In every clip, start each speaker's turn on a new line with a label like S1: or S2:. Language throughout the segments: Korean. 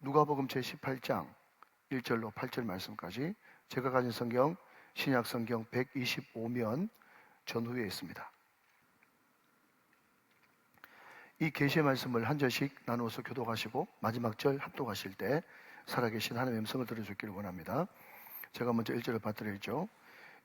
S1: 누가복음 제18장 1절로 8절 말씀까지 제가 가진 성경 신약 성경 125면 전후에 있습니다. 이 계시의 말씀을 한 절씩 나누어서 교독하시고 마지막 절 합독하실 때 살아계신 하나님의 음성을 들어주기를 원합니다. 제가 먼저 1절을 받들어있죠.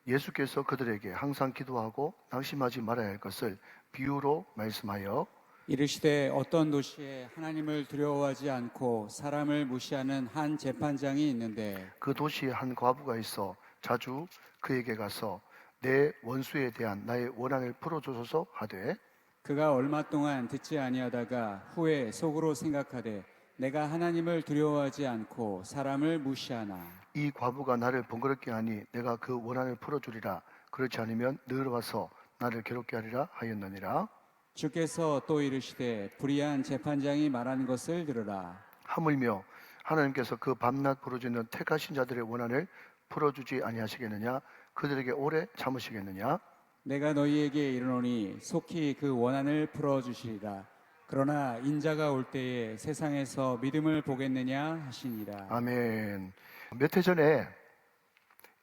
S1: 예수께서 그들에게 항상 기도하고 낙심하지 말아야 할 것을 비유로 말씀하여
S2: 이르시되 어떤 도시에 하나님을 두려워하지 않고 사람을 무시하는 한 재판장이 있는데
S1: 그 도시에 한 과부가 있어 자주 그에게 가서 내 원수에 대한 나의 원한을 풀어주소서 하되
S2: 그가 얼마 동안 듣지 아니하다가 후에 속으로 생각하되 내가 하나님을 두려워하지 않고 사람을 무시하나
S1: 이 과부가 나를 번거롭게 하니 내가 그 원한을 풀어주리라. 그렇지 않으면 늘 와서 나를 괴롭게 하리라 하였느니라.
S2: 주께서 또 이르시되 불의한 재판장이 말하는 것을 들으라.
S1: 하물며 하나님께서 그 밤낮 부르짖는 택하신 자들의 원한을 풀어주지 아니하시겠느냐? 그들에게 오래 참으시겠느냐?
S2: 내가 너희에게 이르노니 속히 그 원한을 풀어주시리라. 그러나 인자가 올 때에 세상에서 믿음을 보겠느냐 하시니라.
S1: 아멘. 몇 해 전에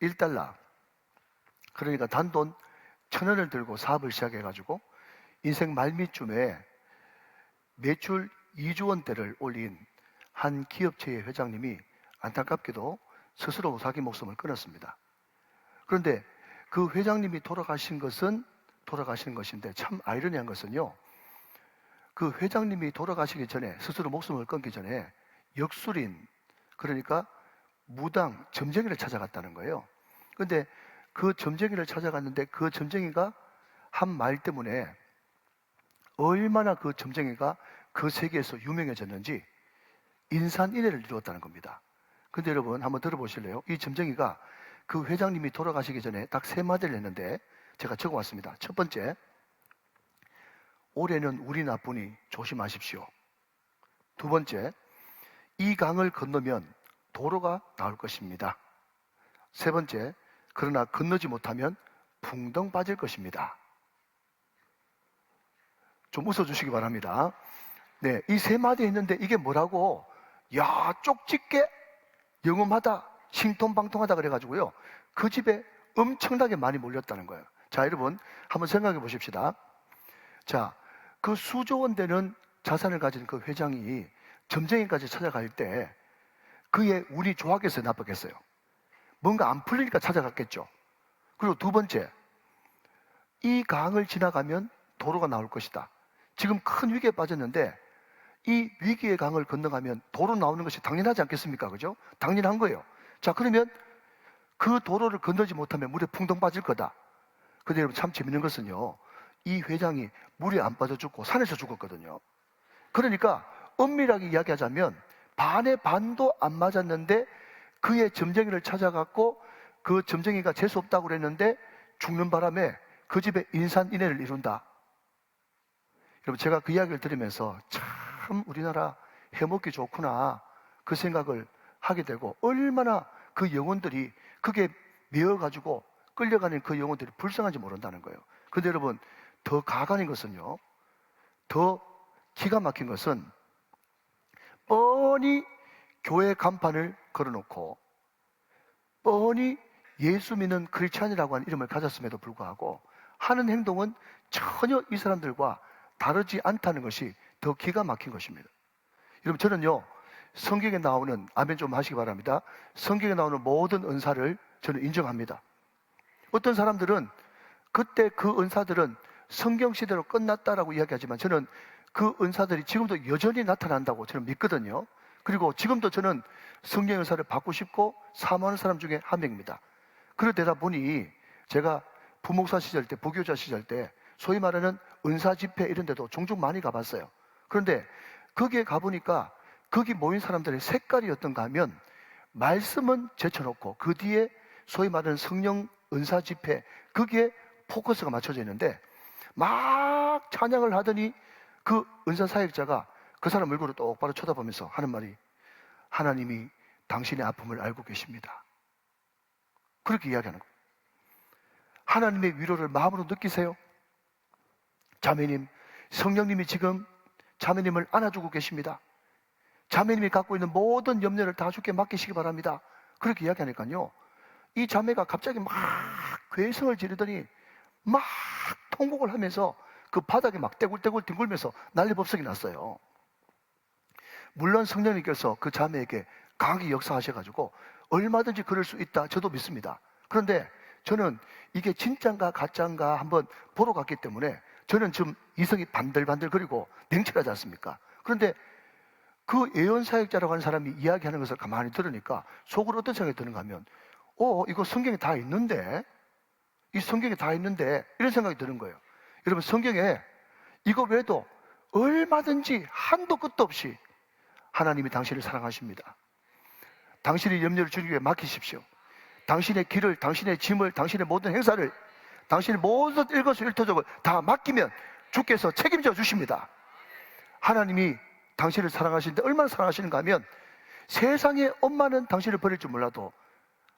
S1: 1달러, 그러니까 단돈 1,000원을 들고 사업을 시작해가지고 인생 말미쯤에 매출 2조 원대를 올린 한 기업체의 회장님이 안타깝게도 스스로 자기 목숨을 끊었습니다. 그런데 그 회장님이 돌아가신 것인데 참 아이러니한 것은요, 그 회장님이 돌아가시기 전에, 스스로 목숨을 끊기 전에 역술인, 그러니까 무당 점쟁이를 찾아갔다는 거예요. 그런데 그 점쟁이를 찾아갔는데 그 점쟁이가 한 말 때문에 얼마나 그 점쟁이가 그 세계에서 유명해졌는지 인산인해를 이루었다는 겁니다. 근데 여러분 한번 들어보실래요? 이 점쟁이가 그 회장님이 돌아가시기 전에 딱 3마디를 했는데 제가 적어왔습니다. 첫 번째, 올해는 운이 나쁘니 조심하십시오. 두 번째, 이 강을 건너면 도로가 나올 것입니다. 세 번째, 그러나 건너지 못하면 붕덩 빠질 것입니다. 좀 웃어주시기 바랍니다. 네, 이 3마디 했는데 이게 뭐라고? 야, 쪽집게 영험하다, 신통방통하다 그래가지고요, 그 집에 엄청나게 많이 몰렸다는 거예요. 자, 여러분 한번 생각해 보십시다. 자, 그 수조 원 되는 자산을 가진 그 회장이 점쟁이까지 찾아갈 때 그의 운이 좋았겠어요, 나쁘겠어요? 뭔가 안 풀리니까 찾아갔겠죠. 그리고 두 번째, 이 강을 지나가면 도로가 나올 것이다. 지금 큰 위기에 빠졌는데 이 위기의 강을 건너가면 도로 나오는 것이 당연하지 않겠습니까? 그죠? 당연한 거예요. 자, 그러면 그 도로를 건너지 못하면 물에 풍덩 빠질 거다. 근데 여러분 참 재밌는 것은요, 이 회장이 물에 안 빠져 죽고 산에서 죽었거든요. 그러니까 엄밀하게 이야기하자면 반의 반도 안 맞았는데 그의 점쟁이를 찾아갔고 그 점쟁이가 재수없다고 그랬는데 죽는 바람에 그 집에 인산인해를 이룬다. 여러분 제가 그 이야기를 들으면서 참 우리나라 해먹기 좋구나 그 생각을 하게 되고, 얼마나 그 영혼들이 그게 메어가지고 끌려가는 그 영혼들이 불쌍한지 모른다는 거예요. 근데 여러분 더 가관인 것은요, 더 기가 막힌 것은 뻔히 교회 간판을 걸어놓고 뻔히 예수 믿는 크리스찬이라고 하는 이름을 가졌음에도 불구하고 하는 행동은 전혀 이 사람들과 다르지 않다는 것이 더 기가 막힌 것입니다. 여러분 저는요, 성경에 나오는, 아멘 좀 하시기 바랍니다. 성경에 나오는 모든 은사를 저는 인정합니다. 어떤 사람들은 그때 그 은사들은 성경 시대로 끝났다라고 이야기하지만 저는 그 은사들이 지금도 여전히 나타난다고 저는 믿거든요. 그리고 지금도 저는 성경 은사를 받고 싶고 사모하는 사람 중에 한 명입니다. 그러다 보니 제가 부목사 시절 때, 부교자 시절 때 소위 말하는 은사 집회 이런 데도 종종 많이 가봤어요. 그런데 거기에 가보니까 거기 모인 사람들의 색깔이 어떤가 하면 말씀은 제쳐놓고 그 뒤에 소위 말하는 성령 은사 집회, 거기에 포커스가 맞춰져 있는데 막 찬양을 하더니 그 은사 사역자가 그 사람 얼굴을 똑바로 쳐다보면서 하는 말이, 하나님이 당신의 아픔을 알고 계십니다. 그렇게 이야기하는 거예요. 하나님의 위로를 마음으로 느끼세요. 자매님, 성령님이 지금 자매님을 안아주고 계십니다. 자매님이 갖고 있는 모든 염려를 다 주께 맡기시기 바랍니다. 그렇게 이야기하니까요, 이 자매가 갑자기 막 괴성을 지르더니 막 통곡을 하면서 그 바닥에 막 떼굴떼굴 뒹굴면서 난리법석이 났어요. 물론 성령님께서 그 자매에게 강하게 역사하셔가지고 얼마든지 그럴 수 있다, 저도 믿습니다. 그런데 저는 이게 진짜인가 가짜인가 한번 보러 갔기 때문에 저는 지금 이성이 반들반들거리고 냉철하지 않습니까? 그런데 그 예언사역자라고 하는 사람이 이야기하는 것을 가만히 들으니까 속으로 어떤 생각이 드는가 하면, 이거 성경에 다 있는데, 이 성경에 다 있는데, 이런 생각이 드는 거예요. 여러분, 성경에 이거 외에도 얼마든지 한도 끝도 없이 하나님이 당신을 사랑하십니다. 당신의 염려를 주님께 맡기십시오. 당신의 길을, 당신의 짐을, 당신의 모든 행사를, 당신의 모든 일거수일투족을 다 맡기면 주께서 책임져 주십니다. 하나님이 당신을 사랑하시는데 얼마나 사랑하시는가 하면, 세상의 엄마는 당신을 버릴 줄 몰라도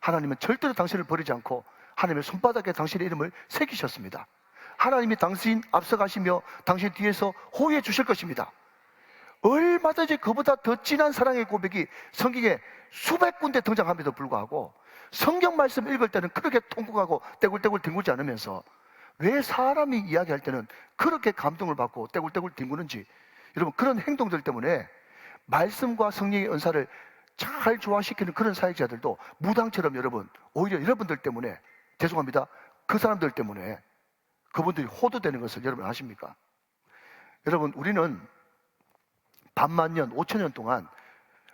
S1: 하나님은 절대로 당신을 버리지 않고 하나님의 손바닥에 당신의 이름을 새기셨습니다. 하나님이 당신 앞서가시며 당신 뒤에서 호위해 주실 것입니다. 얼마든지 그보다 더 진한 사랑의 고백이 성경에 수백 군데 등장함에도 불구하고 성경 말씀 읽을 때는 그렇게 통곡하고 떼굴떼굴 뒹굴지 않으면서 왜 사람이 이야기할 때는 그렇게 감동을 받고 떼굴떼굴 뒹구는지, 여러분, 그런 행동들 때문에 말씀과 성령의 은사를 잘 조화시키는 그런 사역자들도 무당처럼 여러분, 오히려 여러분들 때문에, 죄송합니다, 그 사람들 때문에 그분들이 호도되는 것을 여러분 아십니까? 여러분, 우리는 반만 년, 5,000년 동안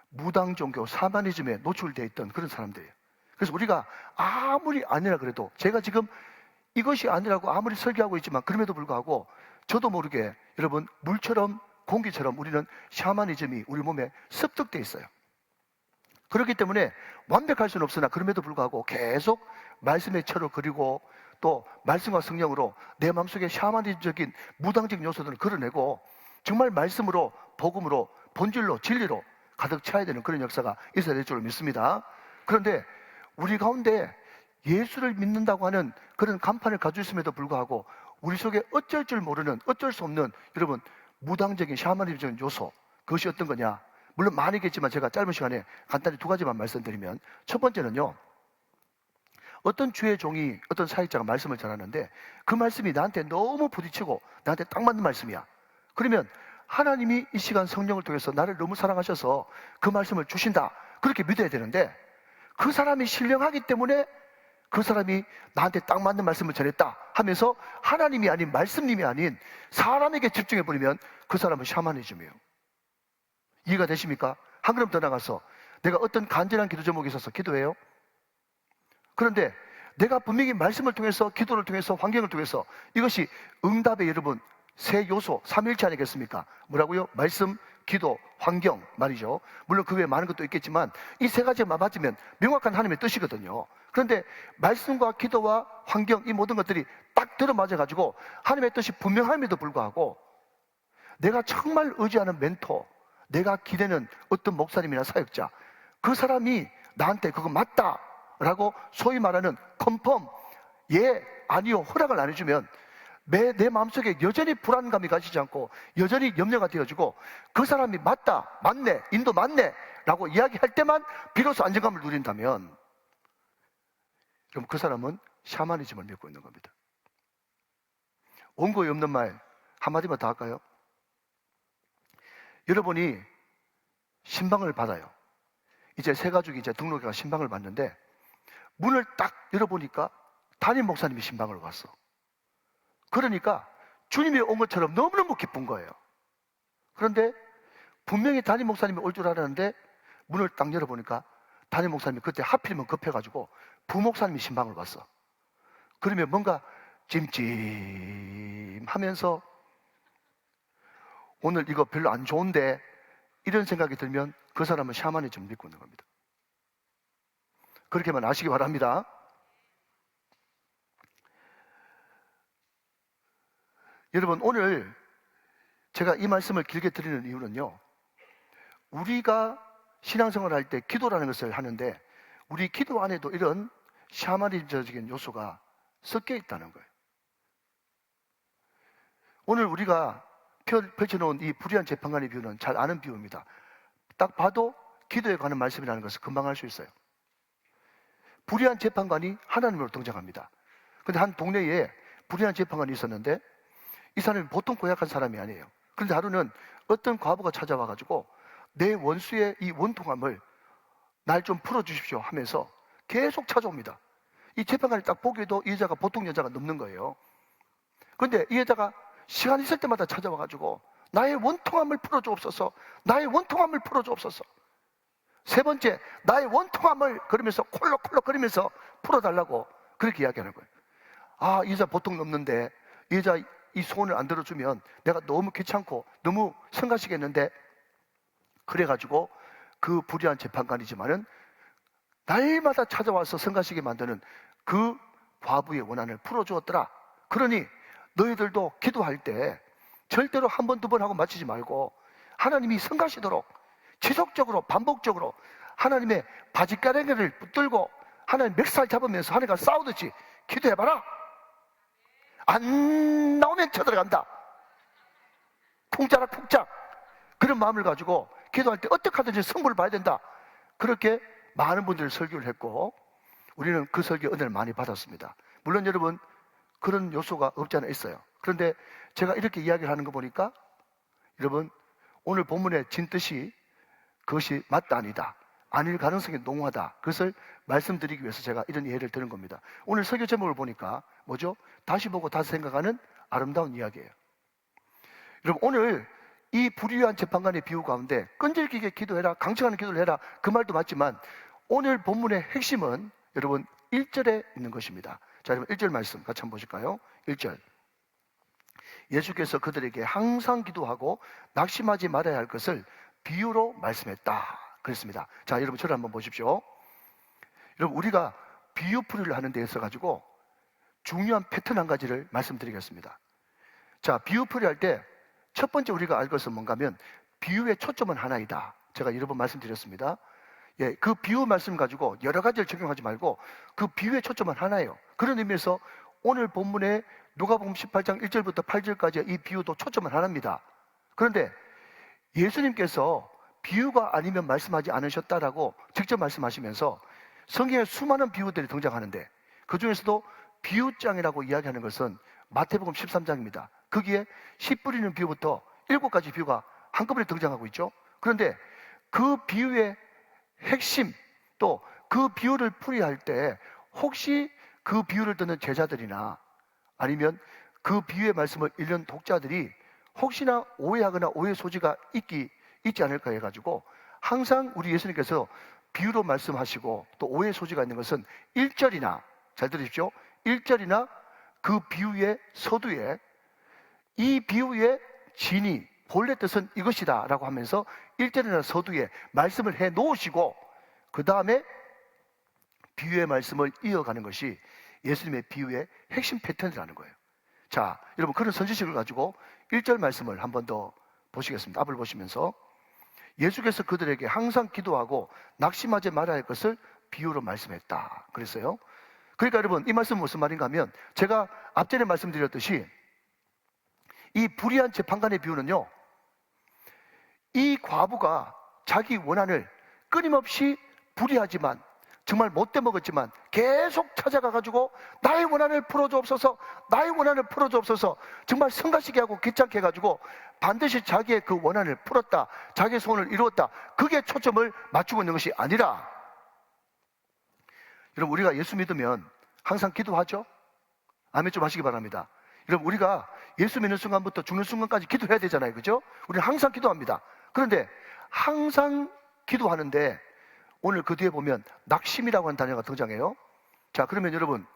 S1: 무당 종교, 사마니즘에 노출되어 있던 그런 사람들이에요. 그래서 우리가 아무리 아니라 그래도, 제가 지금 이것이 아니라고 아무리 설교하고 있지만 그럼에도 불구하고 저도 모르게 여러분, 물처럼 공기처럼 우리는 샤머니즘이 우리 몸에 습득되어 있어요. 그렇기 때문에 완벽할 수는 없으나 그럼에도 불구하고 계속 말씀의 철을 그리고 또 말씀과 성령으로 내 마음속에 샤머니즘적인 무당적 요소들을 걸어내고 정말 말씀으로, 복음으로, 본질로, 진리로 가득 차야 되는 그런 역사가 있어야 될 줄 믿습니다. 그런데 우리 가운데 예수를 믿는다고 하는 그런 간판을 가지고 있음에도 불구하고 우리 속에 어쩔 줄 모르는, 어쩔 수 없는 여러분 무당적인 샤머니즘적인 요소, 그것이 어떤 거냐? 물론 많이겠지만 제가 짧은 시간에 간단히 두 가지만 말씀드리면, 첫 번째는요, 어떤 주의 종이, 어떤 사역자가 말씀을 전하는데 그 말씀이 나한테 너무 부딪히고 나한테 딱 맞는 말씀이야. 그러면 하나님이 이 시간 성령을 통해서 나를 너무 사랑하셔서 그 말씀을 주신다, 그렇게 믿어야 되는데, 그 사람이 신령하기 때문에 그 사람이 나한테 딱 맞는 말씀을 전했다 하면서 하나님이 아닌, 말씀님이 아닌 사람에게 집중해버리면 그 사람은 샤머니즘이에요. 이해가 되십니까? 한 걸음 더 나가서 내가 어떤 간절한 기도 제목이 있어서 기도해요. 그런데 내가 분명히 말씀을 통해서, 기도를 통해서, 환경을 통해서, 이것이 응답의 여러분 세 요소, 삼일체 아니겠습니까? 뭐라고요? 말씀, 기도, 환경 말이죠. 물론 그 외에 많은 것도 있겠지만 이 세 가지만 맞으면 명확한 하나님의 뜻이거든요. 그런데 말씀과 기도와 환경, 이 모든 것들이 딱 들어맞아가지고 하나님의 뜻이 분명함에도 불구하고 내가 정말 의지하는 멘토, 내가 기대는 어떤 목사님이나 사역자, 그 사람이 나한테 그거 맞다 라고 소위 말하는 컨펌, 예, 아니요, 허락을 안 해주면 내 마음속에 여전히 불안감이 가시지 않고 여전히 염려가 되어지고 그 사람이 맞다, 맞네, 인도 맞네 라고 이야기할 때만 비로소 안정감을 누린다면, 그럼 그 사람은 샤머니즘을 믿고 있는 겁니다. 원고에 없는 말 한마디만 더 할까요? 여러분이 신방을 받아요. 이제 새 가족이 이제 등록해가 신방을 받는데 문을 딱 열어보니까 담임 목사님이 신방을 왔어. 그러니까 주님이 온 것처럼 너무너무 기쁜 거예요. 그런데 분명히 담임 목사님이 올 줄 알았는데 문을 딱 열어보니까 담임 목사님이 그때 하필이면 급해가지고 부목사님이 신방을 왔어. 그러면 뭔가 찜찜하면서 오늘 이거 별로 안 좋은데 이런 생각이 들면 그 사람은 샤머니즘을 믿고 있는 겁니다. 그렇게만 아시기 바랍니다. 여러분, 오늘 제가 이 말씀을 길게 드리는 이유는요, 우리가 신앙생활을 할 때 기도라는 것을 하는데 우리 기도 안에도 이런 샤머니즘적인 요소가 섞여 있다는 거예요. 오늘 우리가 펼쳐놓은 이 불의한 재판관의 비유는 잘 아는 비유입니다. 딱 봐도 기도에 관한 말씀이라는 것을 금방 알 수 있어요. 불의한 재판관이 하나님으로 등장합니다. 근데 한 동네에 불의한 재판관이 있었는데 이 사람이 보통 고약한 사람이 아니에요. 그런데 하루는 어떤 과부가 찾아와가지고 내 원수의 이 원통함을 날 좀 풀어주십시오 하면서 계속 찾아옵니다. 이 재판관을 딱 보기에도 이 여자가 보통 여자가 넘는 거예요. 그런데 이 여자가 시간 있을 때마다 찾아와가지고 나의 원통함을 풀어주옵소서, 나의 원통함을 풀어주옵소서. 세 번째, 나의 원통함을 그러면서 콜록콜록 거리면서 풀어달라고 그렇게 이야기하는 거예요. 아, 이 여자 보통 넘는데 이 여자 이 소원을 안 들어주면 내가 너무 귀찮고 너무 성가시겠는데, 그래가지고 그 불의한 재판관이지만은 날마다 찾아와서 성가시게 만드는 그 과부의 원한을 풀어주었더라. 그러니 너희들도 기도할 때 절대로 한 번, 두 번 하고 마치지 말고 하나님이 성가시도록 지속적으로 반복적으로 하나님의 바짓가랑이를 붙들고 하나님 멱살 잡으면서 하나님과 싸우듯이 기도해봐라. 안 나오면 쳐들어간다. 쿵짜락 쿵짝. 그런 마음을 가지고 기도할 때 어떻게 하든지 승부를 봐야 된다. 그렇게 많은 분들이 설교를 했고 우리는 그 설교 은혜를 많이 받았습니다. 물론 여러분 그런 요소가 없지 않아 있어요. 그런데 제가 이렇게 이야기를 하는 거 보니까 여러분 오늘 본문의 진뜻이 그것이 맞다 아니다, 아닐 가능성이 농후하다, 그것을 말씀드리기 위해서 제가 이런 예를 드는 겁니다. 오늘 설교 제목을 보니까 뭐죠? 다시 보고 다시 생각하는 아름다운 이야기예요. 여러분 오늘 이 불의한 재판관의 비유 가운데 끈질기게 기도해라, 강청하는 기도를 해라, 그 말도 맞지만 오늘 본문의 핵심은 여러분 1절에 있는 것입니다. 자, 여러분 1절 말씀 같이 한번 보실까요? 1절. 예수께서 그들에게 항상 기도하고 낙심하지 말아야 할 것을 비유로 말씀했다 그랬습니다. 자, 여러분 저를 한번 보십시오. 여러분 우리가 비유풀이를 하는 데 있어 가지고 중요한 패턴 한 가지를 말씀드리겠습니다. 자, 비유풀이 할 때 첫 번째 우리가 알 것은 뭔가 하면 비유의 초점은 하나이다. 제가 여러 번 말씀드렸습니다. 예, 그 비유 말씀 가지고 여러 가지를 적용하지 말고 그 비유의 초점은 하나예요. 그런 의미에서 오늘 본문에 누가복음 18장 1절부터 8절까지 이 비유도 초점은 하나입니다. 그런데 예수님께서 비유가 아니면 말씀하지 않으셨다라고 직접 말씀하시면서 성경에 수많은 비유들이 등장하는데 그 중에서도 비유장이라고 이야기하는 것은 마태복음 13장입니다. 거기에 씨 뿌리는 비유부터 7가지 비유가 한꺼번에 등장하고 있죠. 그런데 그 비유의 핵심, 또 그 비유를 풀이할 때 혹시 그 비유를 듣는 제자들이나 아니면 그 비유의 말씀을 읽는 독자들이 혹시나 오해하거나 오해 소지가 있지 않을까 해가지고 항상 우리 예수님께서 비유로 말씀하시고 또 오해 소지가 있는 것은 1절이나, 잘 들으십시오, 1절이나 그 비유의 서두에 이 비유의 진이 본래 뜻은 이것이다 라고 하면서 1절이나 서두에 말씀을 해 놓으시고 그 다음에 비유의 말씀을 이어가는 것이 예수님의 비유의 핵심 패턴이라는 거예요. 자, 여러분 그런 선지식을 가지고 1절 말씀을 한 번 더 보시겠습니다. 앞을 보시면서 예수께서 그들에게 항상 기도하고 낙심하지 말아야 할 것을 비유로 말씀했다 그랬어요. 그러니까 여러분 이 말씀은 무슨 말인가 하면 제가 앞전에 말씀드렸듯이 이 불의한 재판관의 비유는요, 이 과부가 자기 원한을 끊임없이 불의하지만 정말 못돼 먹었지만 계속 찾아가가지고 나의 원한을 풀어주옵소서, 나의 원한을 풀어주옵소서, 정말 성가시게 하고 귀찮게 해가지고 반드시 자기의 그 원한을 풀었다, 자기의 소원을 이루었다, 그게 초점을 맞추고 있는 것이 아니라, 여러분 우리가 예수 믿으면 항상 기도하죠? 아멘 좀 하시기 바랍니다. 여러분 우리가 예수 믿는 순간부터 죽는 순간까지 기도해야 되잖아요, 그죠? 우리는 항상 기도합니다. 그런데 항상 기도하는데 오늘 그 뒤에 보면 낙심이라고 하는 단어가 등장해요. 자, 그러면 여러분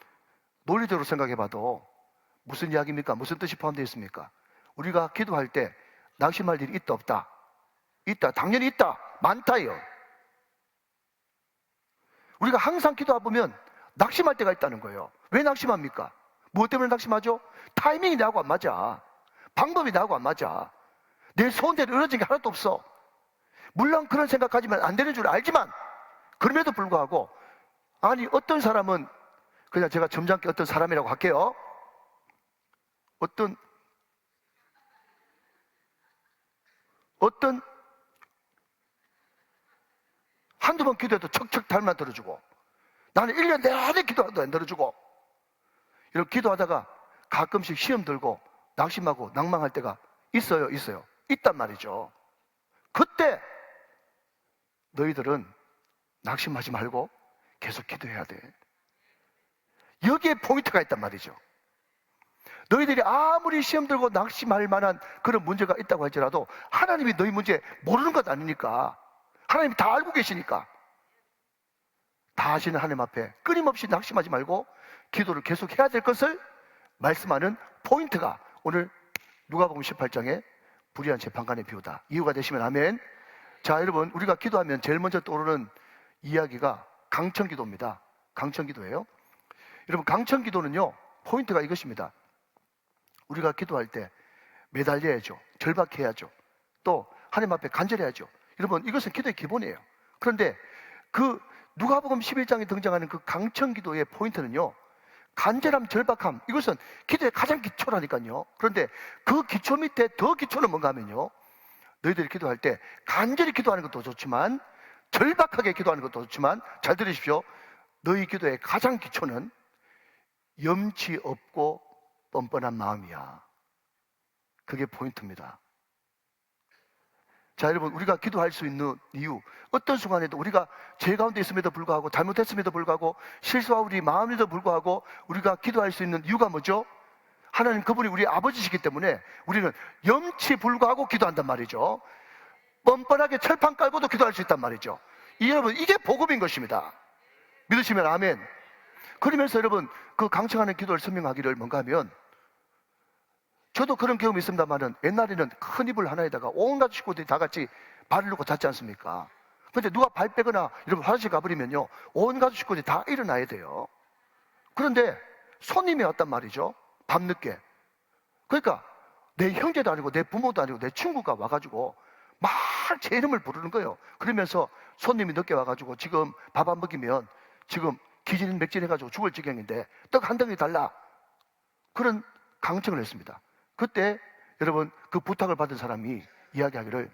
S1: 논리적으로 생각해 봐도 무슨 이야기입니까? 무슨 뜻이 포함되어 있습니까? 우리가 기도할 때 낙심할 일이 있다 없다? 있다, 당연히 있다, 많다요. 우리가 항상 기도하다 보면 낙심할 때가 있다는 거예요. 왜 낙심합니까? 무엇 때문에 낙심하죠? 타이밍이 나하고 안 맞아, 방법이 나하고 안 맞아, 내 소원대로 이루어진 게 하나도 없어. 물론 그런 생각하지만 안 되는 줄 알지만 그럼에도 불구하고, 아니 어떤 사람은 그냥 제가 점잖게 어떤 사람이라고 할게요. 어떤 조금만 기도해도 척척 달만 들어주고, 나는 1년 내내 기도해도 안 들어주고, 이렇게 기도하다가 가끔씩 시험 들고 낙심하고 낭망할 때가 있어요, 있어요. 있단 말이죠. 그때 너희들은 낙심하지 말고 계속 기도해야 돼. 여기에 포인트가 있단 말이죠. 너희들이 아무리 시험 들고 낙심할 만한 그런 문제가 있다고 할지라도 하나님이 너희 문제 모르는 것 아니니까, 하나님이 다 알고 계시니까, 다 아시는 하나님 앞에 끊임없이 낙심하지 말고 기도를 계속 해야 될 것을 말씀하는 포인트가 오늘 누가복음 18장에 불의한 재판관의 비유다. 이유가 되시면 아멘. 자, 여러분, 우리가 기도하면 제일 먼저 떠오르는 이야기가 강청기도입니다. 강청기도예요. 여러분, 강청기도는요, 포인트가 이것입니다. 우리가 기도할 때 매달려야죠. 절박해야죠. 또 하나님 앞에 간절해야죠. 여러분, 이것은 기도의 기본이에요. 그런데 그 누가복음 11장에 등장하는 그 강청기도의 포인트는요, 간절함, 절박함, 이것은 기도의 가장 기초라니까요. 그런데 그 기초 밑에 더 기초는 뭔가 하면요, 너희들이 기도할 때 간절히 기도하는 것도 좋지만 절박하게 기도하는 것도 좋지만, 잘 들으십시오. 너희 기도의 가장 기초는 염치 없고 뻔뻔한 마음이야. 그게 포인트입니다. 자, 여러분, 우리가 기도할 수 있는 이유, 어떤 순간에도 우리가 죄 가운데 있음에도 불구하고, 잘못했음에도 불구하고, 실수와 우리 마음에도 불구하고 우리가 기도할 수 있는 이유가 뭐죠? 하나님 그분이 우리 아버지시기 때문에 우리는 염치 불구하고 기도한단 말이죠. 뻔뻔하게 철판 깔고도 기도할 수 있단 말이죠. 여러분, 이게 복음인 것입니다. 믿으시면 아멘. 그러면서 여러분, 그 강청하는 기도를 설명하기를 뭔가 하면, 저도 그런 경험이 있습니다만은, 옛날에는 큰 이불 하나에다가 온갖 식구들이 다 같이 발을 놓고 잤지 않습니까? 근데 누가 발 빼거나 여러분 화장실 가버리면요, 온갖 식구들이 다 일어나야 돼요. 그런데 손님이 왔단 말이죠, 밤늦게. 그러니까 내 형제도 아니고 내 부모도 아니고 내 친구가 와가지고 막 제 이름을 부르는 거예요. 그러면서 손님이 늦게 와가지고 지금 밥 안 먹이면 지금 기진맥진해가지고 죽을 지경인데 떡 한 덩이 달라, 그런 강청을 했습니다. 그때 여러분, 그 부탁을 받은 사람이 이야기하기를,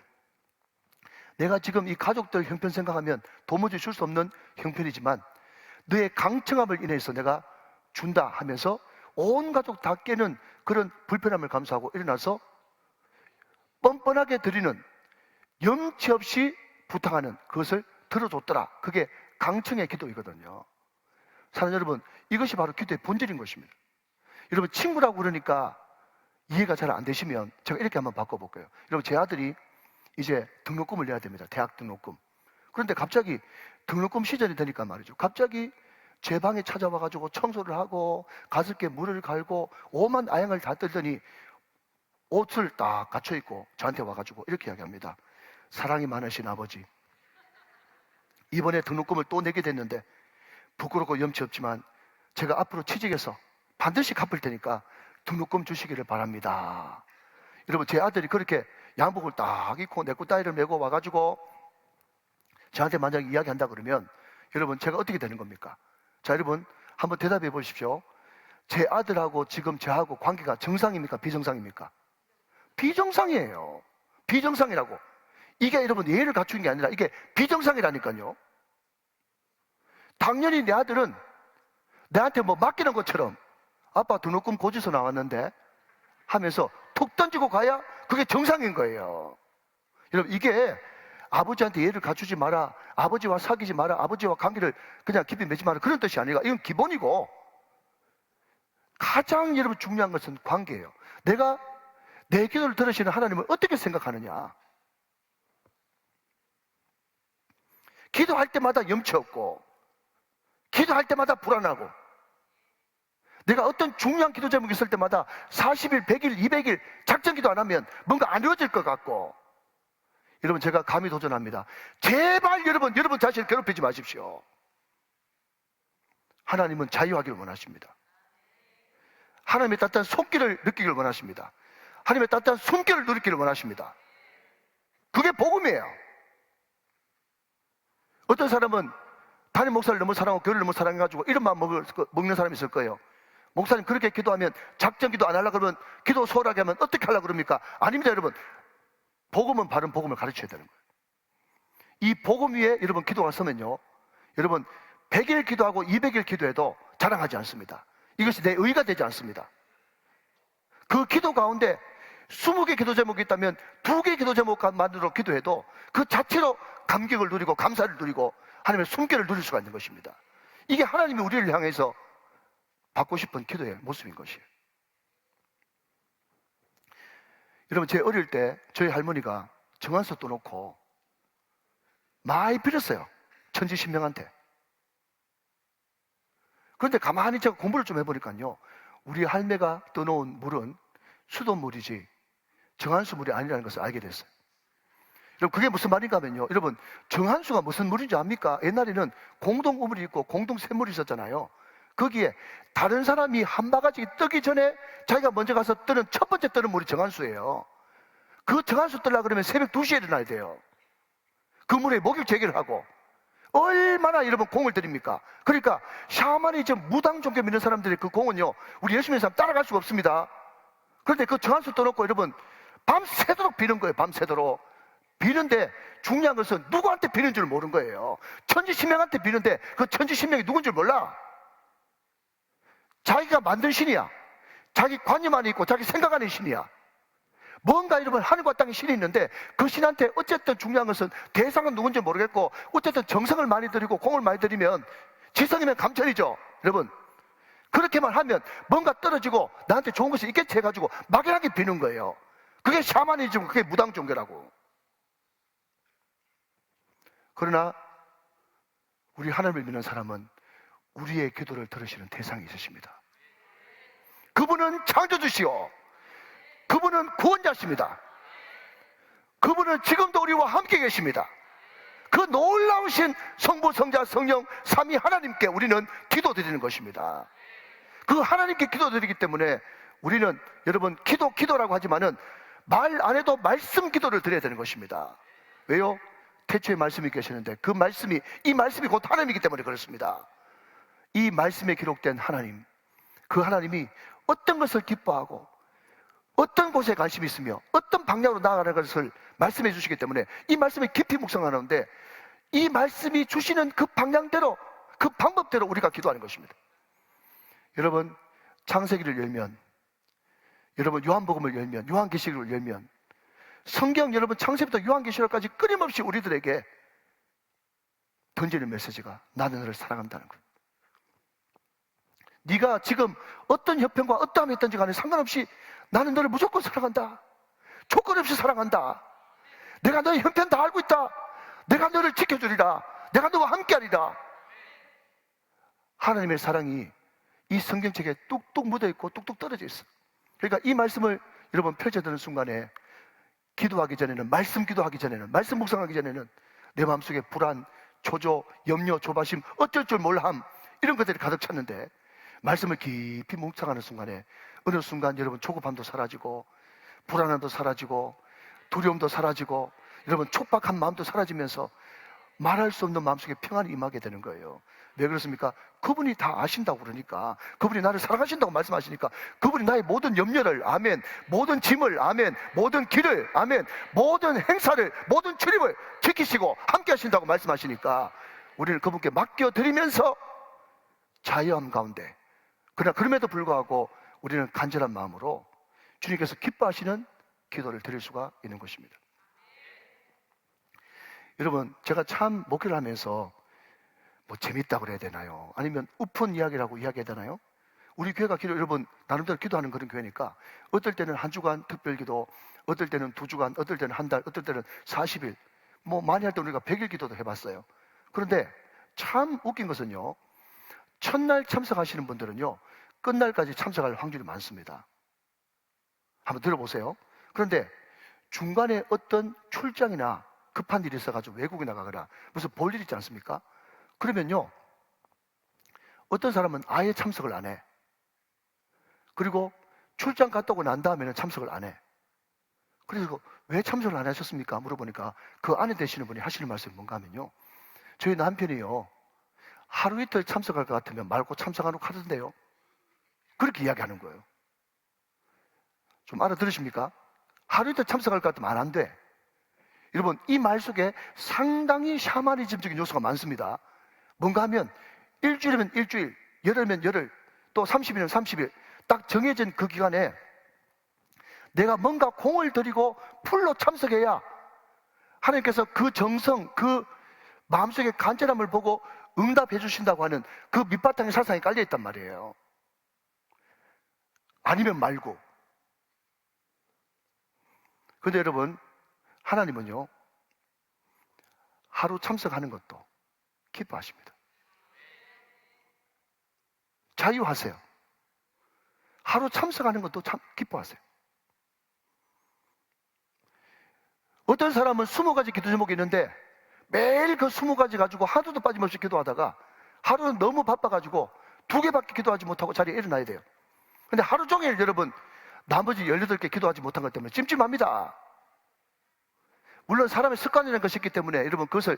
S1: 내가 지금 이 가족들 형편 생각하면 도무지 줄 수 없는 형편이지만 너의 강청함을 인해서 내가 준다 하면서 온 가족 다 깨는 그런 불편함을 감수하고 일어나서 뻔뻔하게 드리는, 염치 없이 부탁하는 그것을 들어줬더라. 그게 강청의 기도이거든요. 사랑하는 여러분, 이것이 바로 기도의 본질인 것입니다. 여러분, 친구라고 그러니까 이해가 잘 안 되시면 제가 이렇게 한번 바꿔볼게요. 여러분, 제 아들이 이제 등록금을 내야 됩니다. 대학 등록금. 그런데 갑자기 등록금 시절이 되니까 말이죠, 갑자기 제 방에 찾아와가지고 청소를 하고 가습기에 물을 갈고 오만 아양을 다 떨더니 옷을 딱 갖춰입고 저한테 와가지고 이렇게 이야기합니다. 사랑이 많으신 아버지, 이번에 등록금을 또 내게 됐는데 부끄럽고 염치 없지만 제가 앞으로 취직해서 반드시 갚을 테니까 등록금 주시기를 바랍니다. 여러분, 제 아들이 그렇게 양복을 딱 입고 내꾸따이를 메고 와가지고 저한테 만약에 이야기한다 그러면 여러분, 제가 어떻게 되는 겁니까? 자, 여러분, 한번 대답해 보십시오. 제 아들하고 지금 저하고 관계가 정상입니까? 비정상입니까? 비정상이에요. 비정상이라고. 이게 여러분 예의를 갖추는 게 아니라 이게 비정상이라니까요. 당연히 내 아들은 내한테 뭐 맡기는 것처럼 아빠 등록금 고지서 나왔는데 하면서 툭 던지고 가야 그게 정상인 거예요. 여러분, 이게 아버지한테 예의를 갖추지 마라, 아버지와 사귀지 마라, 아버지와 관계를 그냥 깊이 맺지 마라, 그런 뜻이 아니라 이건 기본이고, 가장 여러분 중요한 것은 관계예요. 내가 내 기도를 들으시는 하나님을 어떻게 생각하느냐. 기도할 때마다 염치 없고, 기도할 때마다 불안하고, 내가 어떤 중요한 기도 제목이 있을 때마다 40일, 100일, 200일 작전 기도 안 하면 뭔가 안 이루어질 것 같고, 여러분, 제가 감히 도전합니다. 제발 여러분 자신을 괴롭히지 마십시오. 하나님은 자유하기를 원하십니다. 하나님의 따뜻한 손길을 느끼기를 원하십니다. 하나님의 따뜻한 숨결을 누리기를 원하십니다. 그게 복음이에요. 어떤 사람은 담임 목사를 너무 사랑하고 교회를 너무 사랑해가지고 이런 마음 먹는 사람이 있을 거예요. 목사님 그렇게 기도하면, 작전 기도 안 하려고 그러면, 기도 소홀하게 하면 어떻게 하려고 그럽니까? 아닙니다, 여러분. 복음은 바른 복음을 가르쳐야 되는 거예요. 이 복음 위에 여러분 기도가 서면요, 여러분 100일 기도하고 200일 기도해도 자랑하지 않습니다. 이것이 내 의가 되지 않습니다. 그 기도 가운데 20개 기도 제목이 있다면 2개 기도 제목만으로 기도해도 그 자체로 감격을 누리고 감사를 누리고 하나님의 숨결을 누릴 수가 있는 것입니다. 이게 하나님이 우리를 향해서 받고 싶은 기도의 모습인 것이에요. 여러분, 제 어릴 때 저희 할머니가 정한서 떠놓고 많이 빌었어요. 천지신명한테. 그런데 가만히 제가 공부를 좀 해보니까요, 우리 할매가 떠놓은 물은 수돗물이지 정한수 물이 아니라는 것을 알게 됐어요. 여러분, 그게 무슨 말인가 하면요, 여러분, 정한수가 무슨 물인지 압니까? 옛날에는 공동 우물이 있고 공동 샘물이 있었잖아요. 거기에 다른 사람이 한 바가지 뜨기 전에 자기가 먼저 가서 뜨는 첫 번째 뜨는 물이 정한수예요. 그 정한수 뜨려고 그러면 새벽 2시에 일어나야 돼요. 그 물에 목욕 제기를 하고 얼마나 여러분 공을 들입니까? 그러니까 샤머니 저 무당 종교 믿는 사람들의 그 공은요, 우리 열심히 하는 사람 따라갈 수가 없습니다. 그런데 그 정한수 떠놓고 여러분 밤새도록 비는 거예요. 밤새도록 비는데 중요한 것은 누구한테 비는 줄 모르는 거예요. 천지신명한테 비는데 그 천지신명이 누군 줄 몰라. 자기가 만든 신이야. 자기 관념 안에 있고 자기 생각 안에 신이야. 뭔가 여러분 하늘과 땅에 신이 있는데 그 신한테 어쨌든 중요한 것은 대상은 누군지 모르겠고 어쨌든 정성을 많이 들이고 공을 많이 들이면 지성이면 감천이죠. 여러분, 그렇게만 하면 뭔가 떨어지고 나한테 좋은 것이 있겠지 해가지고 막연하게 비는 거예요. 그게 샤머니즘, 그게 무당 종교라고. 그러나 우리 하나님을 믿는 사람은 우리의 기도를 들으시는 대상이 있으십니다. 그분은 창조주시오. 그분은 구원자십니다. 그분은 지금도 우리와 함께 계십니다. 그 놀라우신 성부, 성자, 성령, 삼위 하나님께 우리는 기도드리는 것입니다. 그 하나님께 기도드리기 때문에 우리는 여러분 기도라고 하지만은 말 안 해도 말씀 기도를 드려야 되는 것입니다. 왜요? 태초에 말씀이 계시는데 이 말씀이 곧 하나님이기 때문에 그렇습니다. 이 말씀에 기록된 하나님, 그 하나님이 어떤 것을 기뻐하고 어떤 곳에 관심이 있으며 어떤 방향으로 나아가는 것을 말씀해 주시기 때문에 이 말씀에 깊이 묵상하는데 이 말씀이 주시는 그 방향대로, 그 방법대로 우리가 기도하는 것입니다. 여러분, 창세기를 열면, 여러분 요한복음을 열면, 요한계시록을 열면 성경 여러분 창세부터 요한계시록까지 끊임없이 우리들에게 던지는 메시지가 나는 너를 사랑한다는 거예요. 네가 지금 어떤 형편과 어떠함이 있든지 간에 상관없이 나는 너를 무조건 사랑한다. 조건 없이 사랑한다. 내가 너의 형편 다 알고 있다. 내가 너를 지켜주리라. 내가 너와 함께하리라. 하나님의 사랑이 이 성경책에 뚝뚝 묻어있고 뚝뚝 떨어져 있어. 그러니까 이 말씀을 여러분 펼쳐드는 순간에 기도하기 전에는, 말씀 기도하기 전에는, 말씀 묵상하기 전에는 내 마음속에 불안, 초조, 염려, 조바심, 어쩔 줄 몰함 이런 것들이 가득 찼는데 말씀을 깊이 묵상하는 순간에 어느 순간 여러분 조급함도 사라지고 불안함도 사라지고 두려움도 사라지고 여러분 촉박한 마음도 사라지면서 말할 수 없는 마음속에 평안이 임하게 되는 거예요. 왜 그렇습니까? 그분이 다 아신다고 그러니까, 그분이 나를 사랑하신다고 말씀하시니까 그분이 나의 모든 염려를, 아멘, 모든 짐을, 아멘, 모든 길을, 아멘, 모든 행사를, 모든 출입을 지키시고 함께 하신다고 말씀하시니까 우리는 그분께 맡겨드리면서 자유함 가운데, 그러나 그럼에도 불구하고 우리는 간절한 마음으로 주님께서 기뻐하시는 기도를 드릴 수가 있는 것입니다. 여러분, 제가 참 목회를 하면서 뭐 재밌다고 그래야 되나요? 아니면 우픈 이야기라고 이야기해야 되나요? 우리 교회가 여러분 나름대로 기도하는 그런 교회니까 어떨 때는 한 주간 특별기도, 어떨 때는 2주간, 어떨 때는 한 달, 어떨 때는 40일, 뭐 많이 할 때 우리가 100일 기도도 해봤어요. 그런데 참 웃긴 것은요, 첫날 참석하시는 분들은요 끝날까지 참석할 확률이 많습니다. 한번 들어보세요. 그런데 중간에 어떤 출장이나 급한 일이 있어가지고 외국에 나가거나 무슨 볼 일 있지 않습니까? 그러면요 어떤 사람은 아예 참석을 안 해. 그리고 출장 갔다 오고 난 다음에는 참석을 안 해. 그래서 왜 참석을 안 하셨습니까? 물어보니까 그 안에 되시는 분이 하시는 말씀이 뭔가 하면요, 저희 남편이요 하루 이틀 참석할 것 같으면 말고 참석 안 하고 하던데요. 그렇게 이야기하는 거예요. 좀 알아들으십니까? 하루 이틀 참석할 것 같으면 안 돼. 여러분, 이 말 속에 상당히 샤머니즘적인 요소가 많습니다. 뭔가 하면 일주일이면 일주일, 열흘이면 열흘, 또 30일이면 30일, 딱 정해진 그 기간에 내가 뭔가 공을 들이고 풀로 참석해야 하나님께서 그 정성, 그 마음속의 간절함을 보고 응답해 주신다고 하는 그 밑바탕에 사상이 깔려 있단 말이에요. 아니면 말고. 근데 여러분, 하나님은요, 하루 참석하는 것도 기뻐하십니다. 자유하세요. 하루 참석하는 것도 참 기뻐하세요. 어떤 사람은 20가지 기도 제목이 있는데 매일 그 20가지 가지고 하루도 빠짐없이 기도하다가 하루는 너무 바빠가지고 2개밖에 기도하지 못하고 자리에 일어나야 돼요. 근데 하루 종일 여러분 나머지 18개 기도하지 못한 것 때문에 찜찜합니다. 물론 사람의 습관이라는 것이 있기 때문에 여러분 그것을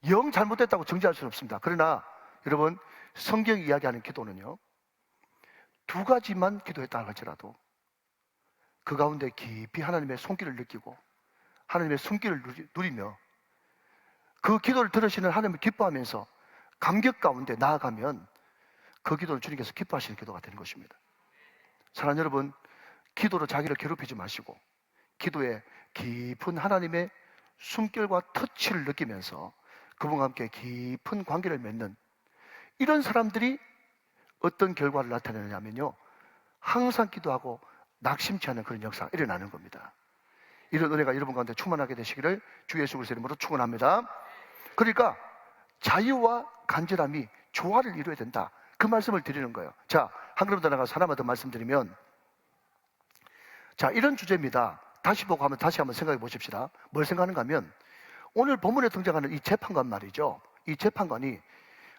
S1: 영 잘못됐다고 정죄할 수는 없습니다. 그러나 여러분 성경이 이야기하는 기도는요 2가지만 기도했다 할지라도 그 가운데 깊이 하나님의 손길을 느끼고 하나님의 손길을 누리며 그 기도를 들으시는 하나님을 기뻐하면서 감격 가운데 나아가면 그 기도는 주님께서 기뻐하시는 기도가 되는 것입니다. 사랑하는 여러분, 기도로 자기를 괴롭히지 마시고 기도에 깊은 하나님의 숨결과 터치를 느끼면서 그분과 함께 깊은 관계를 맺는 이런 사람들이 어떤 결과를 나타내느냐면요 항상 기도하고 낙심치 않은 그런 역사가 일어나는 겁니다. 이런 은혜가 여러분 가운데 충만하게 되시기를 주 예수 그리스도의 이름으로 축원합니다. 그러니까 자유와 간절함이 조화를 이루어야 된다. 그 말씀을 드리는 거예요. 자, 한 걸음 더 나가서 하나만 더 말씀드리면, 자, 이런 주제입니다. 다시 보고 하면 다시 한번 생각해 보십시다. 뭘 생각하는가 하면 오늘 본문에 등장하는 이 재판관 말이죠. 이 재판관이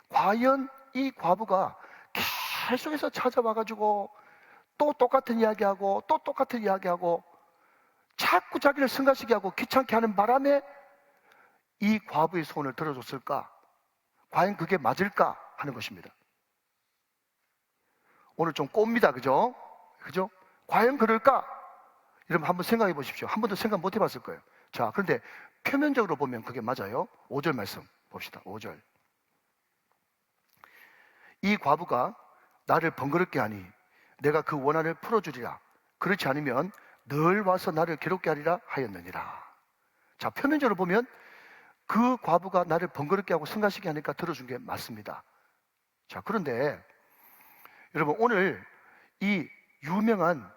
S1: 과연 이 과부가 계속해서 찾아와가지고 또 똑같은 이야기하고 또 똑같은 이야기하고 자꾸 자기를 승가시게 하고 귀찮게 하는 바람에 이 과부의 소원을 들어줬을까? 과연 그게 맞을까? 하는 것입니다. 오늘 좀 꼽니다. 그죠? 그죠? 과연 그럴까? 여러분 한번 생각해 보십시오. 한 번도 생각 못 해봤을 거예요. 자, 그런데 표면적으로 보면 그게 맞아요. 5절 말씀 봅시다. 5절. 이 과부가 나를 번거롭게 하니 내가 그 원한을 풀어주리라. 그렇지 않으면 늘 와서 나를 괴롭게 하리라 하였느니라. 자, 표면적으로 보면 그 과부가 나를 번거롭게 하고 승가시게 하니까 들어준 게 맞습니다. 자, 그런데 여러분 오늘 이 유명한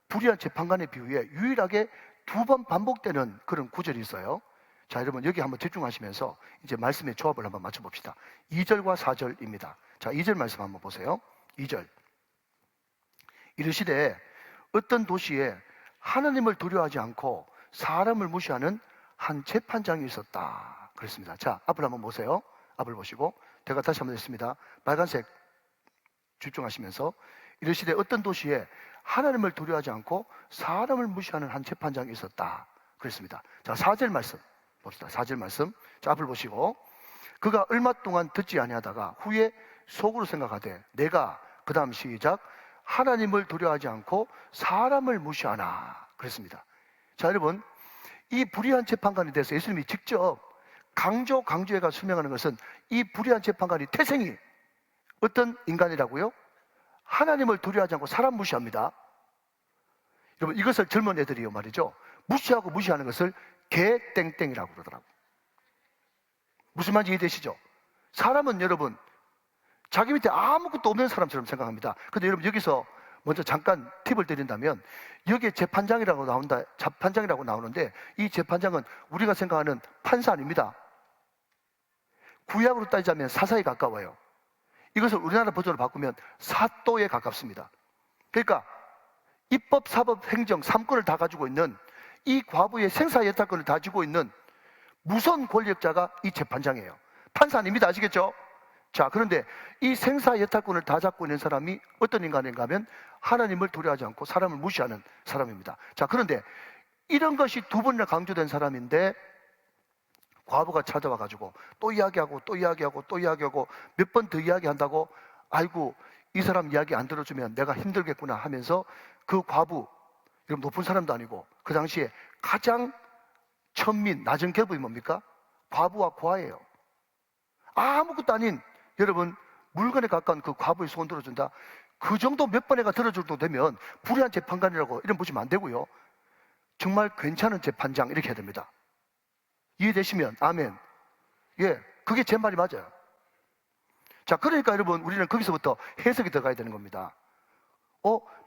S1: 불의한 재판관의 비유에 유일하게 2번 반복되는 그런 구절이 있어요. 자, 여러분 여기 한번 집중하시면서 이제 말씀의 조합을 한번 맞춰봅시다. 2절과 4절입니다. 자, 2절 말씀 한번 보세요. 2절. 이르시되 어떤 도시에 하나님을 두려워하지 않고 사람을 무시하는 한 재판장이 있었다. 그랬습니다. 자, 앞을 한번 보세요. 앞을 보시고 제가 다시 한번 했습니다. 빨간색 집중하시면서 이르시되 어떤 도시에 하나님을 두려워하지 않고 사람을 무시하는 한 재판장이 있었다. 그랬습니다. 자, 4절 말씀 봅시다. 4절 말씀. 자, 앞을 보시고 그가 얼마 동안 듣지 아니하다가 후에 속으로 생각하되 내가 그 다음 시작 하나님을 두려워하지 않고 사람을 무시하나 그랬습니다. 자, 여러분 이 불의한 재판관에 대해서 예수님이 직접 강조해가 설명하는 것은 이 불의한 재판관이 태생이 어떤 인간이라고요? 하나님을 두려워하지 않고 사람 무시합니다. 여러분 이것을 젊은 애들이요 말이죠 무시하고 무시하는 것을 개땡땡이라고 그러더라고요. 무슨 말인지 이해되시죠? 사람은 여러분 자기 밑에 아무것도 없는 사람처럼 생각합니다. 근데 여러분 여기서 먼저 잠깐 팁을 드린다면 여기에 재판장이라고 나오는데 이 재판장은 우리가 생각하는 판사 아닙니다. 구약으로 따지자면 사사에 가까워요. 이것을 우리나라 버전으로 바꾸면 사또에 가깝습니다. 그러니까 입법, 사법, 행정 3권을 다 가지고 있는 이 과부의 생사예탈권을 다 가지고 있는 무선 권력자가 이 재판장이에요. 판사 아닙니다. 아시겠죠? 자, 그런데 이 생사예탈권을 다 잡고 있는 사람이 어떤 인간인가 하면 하나님을 두려워하지 않고 사람을 무시하는 사람입니다. 자, 그런데 이런 것이 2번이나 강조된 사람인데 과부가 찾아와가지고 또 이야기하고 또 이야기하고 또 이야기하고 몇 번 더 이야기한다고 아이고 이 사람 이야기 안 들어주면 내가 힘들겠구나 하면서 그 과부, 여러분 높은 사람도 아니고 그 당시에 가장 천민, 낮은 계급이 뭡니까? 과부와 고아예요. 아무것도 아닌 여러분 물건에 가까운 그 과부의 소원 들어준다. 그 정도 몇 번에가 들어줄 정도 되면 불의한 재판관이라고 이름 보시면 안 되고요. 정말 괜찮은 재판장 이렇게 해야 됩니다. 이해되시면 아멘. 예, 그게 제 말이 맞아요. 자, 그러니까 여러분 우리는 거기서부터 해석이 들어가야 되는 겁니다.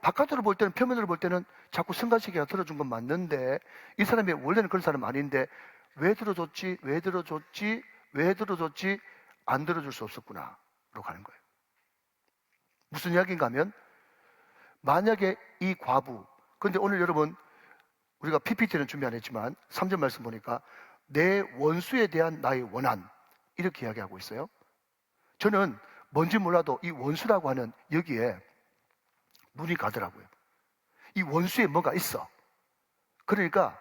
S1: 바깥으로 볼 때는, 표면으로 볼 때는 자꾸 승관씨가 들어준 건 맞는데 이 사람이 원래는 그런 사람 아닌데 왜 들어줬지? 왜 들어줬지? 왜 들어줬지? 안 들어줄 수 없었구나 라고 하는 거예요. 무슨 이야기인가 하면 만약에 이 과부, 그런데 오늘 여러분 우리가 PPT는 준비 안 했지만 3절 말씀 보니까 내 원수에 대한 나의 원한 이렇게 이야기하고 있어요. 저는 뭔지 몰라도 이 원수라고 하는 여기에 눈이 가더라고요. 이 원수에 뭐가 있어. 그러니까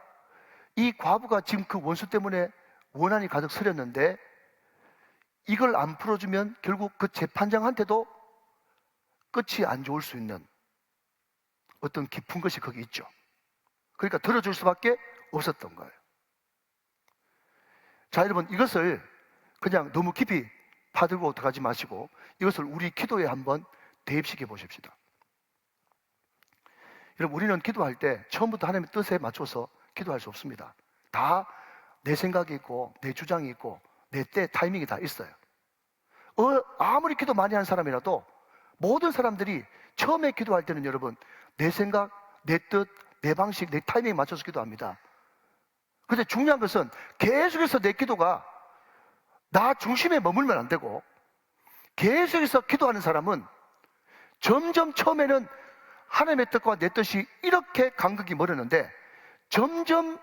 S1: 이 과부가 지금 그 원수 때문에 원한이 가득 서렸는데 이걸 안 풀어주면 결국 그 재판장한테도 끝이 안 좋을 수 있는 어떤 깊은 것이 거기 있죠. 그러니까 들어줄 수밖에 없었던 거예요. 자, 여러분 이것을 그냥 너무 깊이 파들고 들어가지 마시고 이것을 우리 기도에 한번 대입시켜 보십시다. 여러분 우리는 기도할 때 처음부터 하나님의 뜻에 맞춰서 기도할 수 없습니다. 다 내 생각이 있고 내 주장이 있고 내 때 타이밍이 다 있어요. 아무리 기도 많이 하는 사람이라도 모든 사람들이 처음에 기도할 때는 여러분 내 생각, 내 뜻, 내 방식, 내 타이밍에 맞춰서 기도합니다. 그런데 중요한 것은 계속해서 내 기도가 나 중심에 머물면 안 되고 계속해서 기도하는 사람은 점점 처음에는 하나님의 뜻과 내 뜻이 이렇게 간극이 멀었는데 점점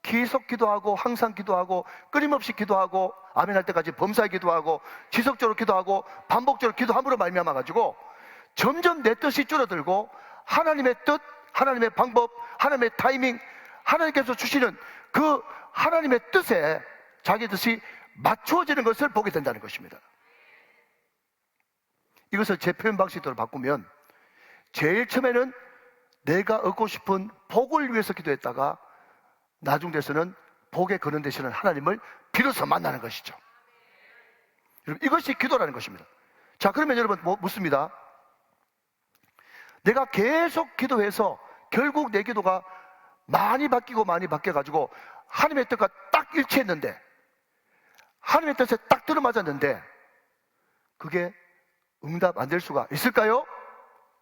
S1: 계속 기도하고 항상 기도하고 끊임없이 기도하고 아멘 할 때까지 범사에 기도하고 지속적으로 기도하고 반복적으로 기도함으로 말미암아 가지고 점점 내 뜻이 줄어들고 하나님의 뜻, 하나님의 방법, 하나님의 타이밍, 하나님께서 주시는 그 하나님의 뜻에 자기 뜻이 맞추어지는 것을 보게 된다는 것입니다. 이것을 제 표현 방식대로 바꾸면 제일 처음에는 내가 얻고 싶은 복을 위해서 기도했다가 나중 돼서는 복에 거는 되시는 하나님을 비로소 만나는 것이죠. 여러분, 이것이 기도라는 것입니다. 자, 그러면 여러분 묻습니다. 내가 계속 기도해서 결국 내 기도가 많이 바뀌고 많이 바뀌어가지고 하나님의 뜻과 딱 일치했는데 하나님의 뜻에 딱 들어맞았는데 그게 응답 안 될 수가 있을까요?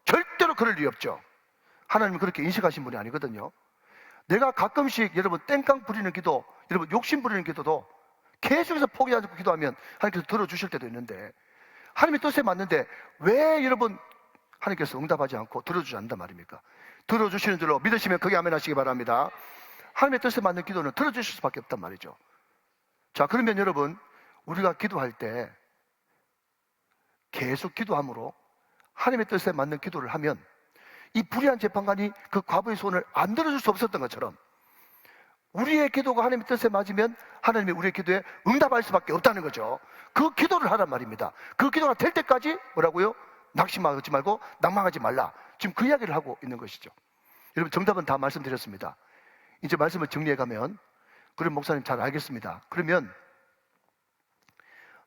S1: 절대로 그럴 리 없죠. 하나님은 그렇게 인식하신 분이 아니거든요. 내가 가끔씩 여러분 땡깡 부리는 기도, 여러분 욕심 부리는 기도도 계속해서 포기하지 않고 기도하면 하나님께서 들어주실 때도 있는데 하나님의 뜻에 맞는데 왜 여러분 하나님께서 응답하지 않고 들어주지 않는단 말입니까? 들어주시는 줄로 믿으시면 거기 아멘 하시기 바랍니다. 하나님의 뜻에 맞는 기도는 들어주실 수밖에 없단 말이죠. 자, 그러면 여러분 우리가 기도할 때 계속 기도함으로 하나님의 뜻에 맞는 기도를 하면 이 불의한 재판관이 그 과부의 소원을 안 들어줄 수 없었던 것처럼 우리의 기도가 하나님의 뜻에 맞으면 하나님이 우리의 기도에 응답할 수밖에 없다는 거죠. 그 기도를 하란 말입니다. 그 기도가 될 때까지 뭐라고요? 낙심하지 말고 낭망하지 말라. 지금 그 이야기를 하고 있는 것이죠. 여러분 정답은 다 말씀드렸습니다. 이제 말씀을 정리해 가면 그럼 목사님 잘 알겠습니다. 그러면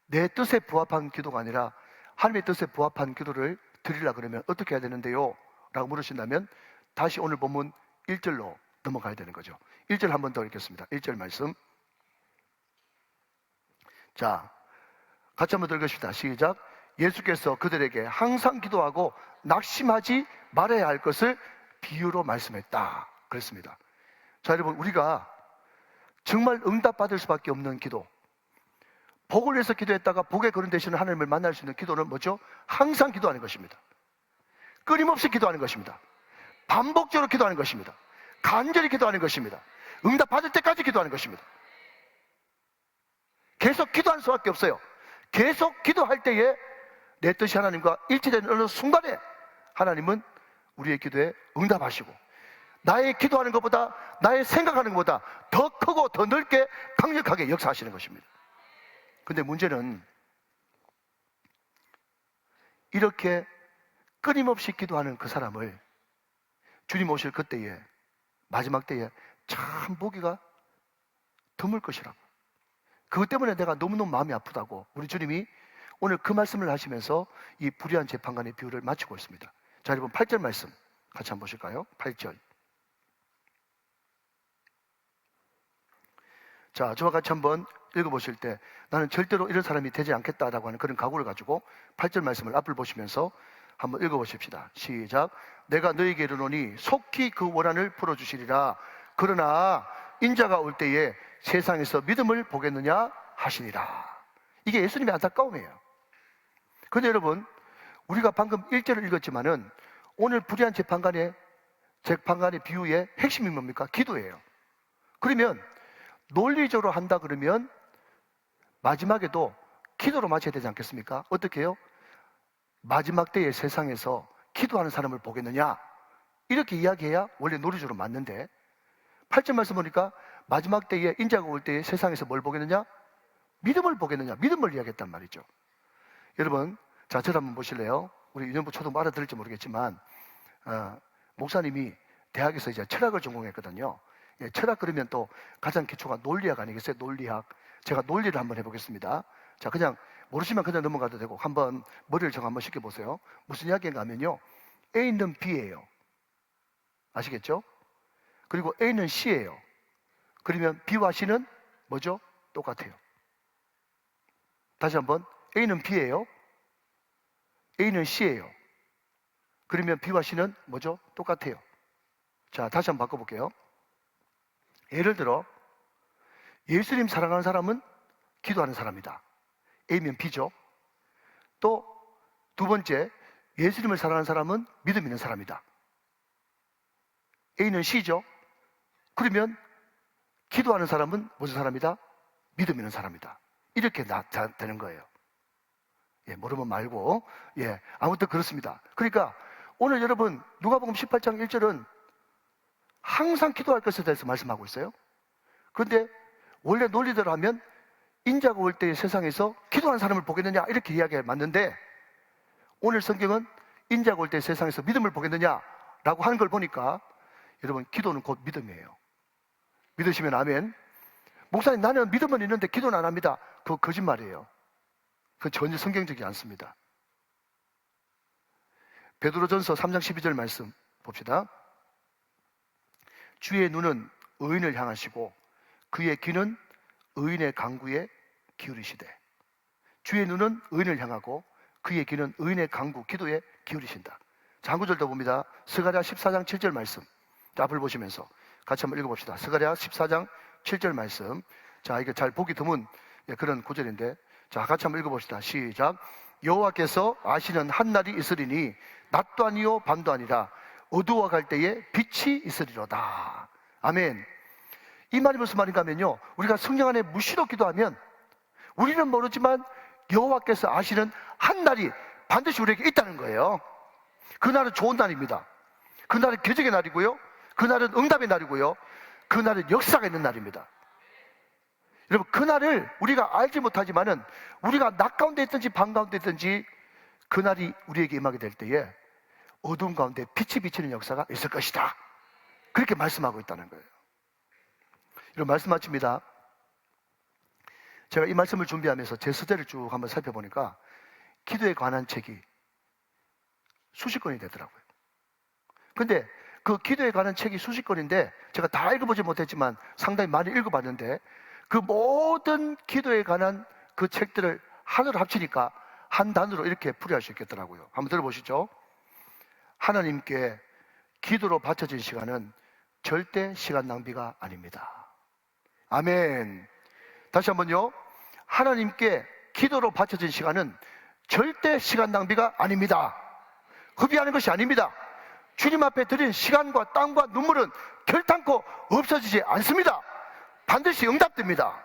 S1: 내 뜻에 부합한 기도가 아니라 하나님의 뜻에 부합한 기도를 드리려고 그러면 어떻게 해야 되는데요? 라고 물으신다면 다시 오늘 본문 1절로 넘어가야 되는 거죠. 1절 한 번 더 읽겠습니다. 1절 말씀. 자, 같이 한번 더 읽읍시다. 시작. 예수께서 그들에게 항상 기도하고 낙심하지 말아야 할 것을 비유로 말씀했다. 그랬습니다. 자, 여러분 우리가 정말 응답받을 수밖에 없는 기도, 복을 위해서 기도했다가 복에 거론되시는 하나님을 만날 수 있는 기도는 뭐죠? 항상 기도하는 것입니다. 끊임없이 기도하는 것입니다. 반복적으로 기도하는 것입니다. 간절히 기도하는 것입니다. 응답받을 때까지 기도하는 것입니다. 계속 기도하는 수밖에 없어요. 계속 기도할 때에 내 뜻이 하나님과 일치되는 어느 순간에 하나님은 우리의 기도에 응답하시고 나의 기도하는 것보다 나의 생각하는 것보다 더 크고 더 넓게 강력하게 역사하시는 것입니다. 근데 문제는 이렇게 끊임없이 기도하는 그 사람을 주님 오실 그때에 마지막 때에 참 보기가 드물 것이라고. 그것 때문에 내가 너무너무 마음이 아프다고 우리 주님이 오늘 그 말씀을 하시면서 이 불의한 재판관의 비유를 마치고 있습니다. 자, 여러분 8절 말씀 같이 한번 보실까요? 8절. 자, 저와 같이 한번 읽어보실 때 나는 절대로 이런 사람이 되지 않겠다라고 하는 그런 각오를 가지고 8절 말씀을 앞을 보시면서 한번 읽어보십시다. 시작. 내가 너에게 이르노니 속히 그 원한을 풀어주시리라. 그러나 인자가 올 때에 세상에서 믿음을 보겠느냐 하시니라. 이게 예수님의 안타까움이에요. 그런데 여러분, 우리가 방금 1절을 읽었지만은 오늘 불의한 재판관의 비유의 핵심이 뭡니까? 기도예요. 그러면 논리적으로 한다 그러면 마지막에도 기도로 마쳐야 되지 않겠습니까? 어떻게 해요? 마지막 때의 세상에서 기도하는 사람을 보겠느냐? 이렇게 이야기해야 원래 논리적으로 맞는데 8절 말씀 보니까 마지막 때에 인자가 올 때에 세상에서 뭘 보겠느냐? 믿음을 보겠느냐? 믿음을 이야기했단 말이죠. 여러분, 자, 저를 한번 보실래요? 우리 유년부 초등 알아들을지 모르겠지만 목사님이 대학에서 이제 철학을 전공했거든요. 예, 철학 그러면 또 가장 기초가 논리학 아니겠어요? 논리학. 제가 논리를 한번 해보겠습니다. 자, 그냥 모르시면 그냥 넘어가도 되고 한번 머리를 정 한번 시켜보세요. 무슨 이야기인가 하면요, A는 B예요. 아시겠죠? 그리고 A는 C예요. 그러면 B와 C는 뭐죠? 똑같아요. 다시 한번, A는 B예요. A는 C예요. 그러면 B와 C는 뭐죠? 똑같아요. 자, 다시 한번 바꿔볼게요. 예를 들어 예수님 사랑하는 사람은 기도하는 사람이다. A면 B죠. 또 두 번째, 예수님을 사랑하는 사람은 믿음 있는 사람이다. A는 C죠. 그러면 기도하는 사람은 무슨 사람이다? 믿음 있는 사람이다. 이렇게 되는 거예요. 예, 모르면 말고. 예, 아무튼 그렇습니다. 그러니까 오늘 여러분 누가복음 18장 1절은 항상 기도할 것에 대해서 말씀하고 있어요. 그런데 원래 논리대로 하면 인자가 올 때의 세상에서 기도하는 사람을 보겠느냐 이렇게 이야기가 맞는데 오늘 성경은 인자가 올 때의 세상에서 믿음을 보겠느냐라고 하는 걸 보니까 여러분 기도는 곧 믿음이에요. 믿으시면 아멘. 목사님, 나는 믿음은 있는데 기도는 안 합니다. 그거 거짓말이에요. 그건 전혀 성경적이지 않습니다. 베드로전서 3장 12절 말씀 봅시다. 주의 눈은 의인을 향하시고 그의 귀는 의인의 간구에 기울이시되. 주의 눈은 의인을 향하고 그의 귀는 의인의 간구, 기도에 기울이신다. 자, 한 구절 더 봅니다. 스가랴 14장 7절 말씀. 자, 앞을 보시면서 같이 한번 읽어봅시다. 스가랴 14장 7절 말씀. 자, 이게 잘 보기 드문 그런 구절인데, 자, 같이 한번 읽어봅시다. 시작. 여호와께서 아시는 한날이 있으리니 낮도 아니요 밤도 아니라 어두워갈 때에 빛이 있으리로다. 아멘. 이 말이 무슨 말인가 하면요, 우리가 성령 안에 무시로 기도하면 우리는 모르지만 여호와께서 아시는 한날이 반드시 우리에게 있다는 거예요. 그날은 좋은 날입니다. 그날은 기적의 날이고요, 그날은 응답의 날이고요, 그날은 역사가 있는 날입니다. 여러분, 그날을 우리가 알지 못하지만은 우리가 낮 가운데 있든지 밤 가운데 있든지 그날이 우리에게 임하게 될 때에 어두운 가운데 빛이 비치는 역사가 있을 것이다. 그렇게 말씀하고 있다는 거예요. 이런 말씀 마칩니다. 제가 이 말씀을 준비하면서 제 서재를 쭉 한번 살펴보니까 기도에 관한 책이 수십 권이 되더라고요. 근데 그 기도에 관한 책이 수십 권인데 제가 다 읽어보지 못했지만 상당히 많이 읽어봤는데 그 모든 기도에 관한 그 책들을 하나로 합치니까 한 단어로 이렇게 풀이할 수 있겠더라고요. 한번 들어보시죠. 하나님께 기도로 바쳐진 시간은 절대 시간 낭비가 아닙니다. 아멘. 다시 한번요. 하나님께 기도로 바쳐진 시간은 절대 시간 낭비가 아닙니다. 허비하는 것이 아닙니다. 주님 앞에 드린 시간과 땀과 눈물은 결탄코 없어지지 않습니다. 반드시 응답됩니다.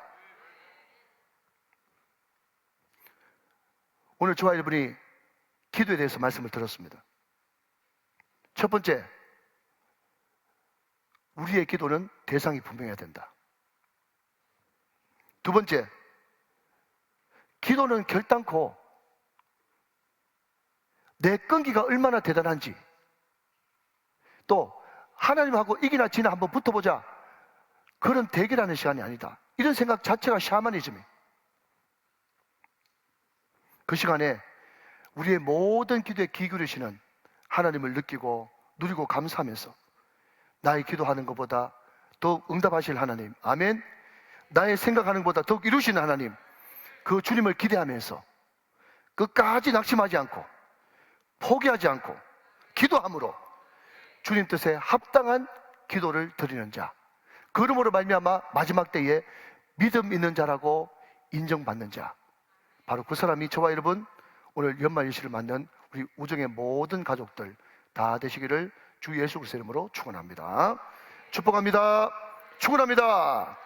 S1: 오늘 저와 여러분이 기도에 대해서 말씀을 들었습니다. 첫 번째, 우리의 기도는 대상이 분명해야 된다. 두 번째, 기도는 결단코 내 끈기가 얼마나 대단한지, 또 하나님하고 이기나 지나 한번 붙어보자, 그런 대결하는 시간이 아니다. 이런 생각 자체가 샤머니즘이에요. 그 시간에 우리의 모든 기도에 귀 기울이시는 하나님을 느끼고 누리고 감사하면서 나의 기도하는 것보다 더욱 응답하실 하나님, 아멘. 나의 생각하는 것보다 더욱 이루시는 하나님, 그 주님을 기대하면서 끝까지 낙심하지 않고 포기하지 않고 기도함으로 주님 뜻에 합당한 기도를 드리는 자, 그러므로 말미암아 마지막 때에 믿음 있는 자라고 인정받는 자, 바로 그 사람이 저와 여러분 오늘 연말일시를 맞는 우리 우정의 모든 가족들 다 되시기를 주 예수 그리스도 이름으로 축원합니다. 축복합니다. 축원합니다.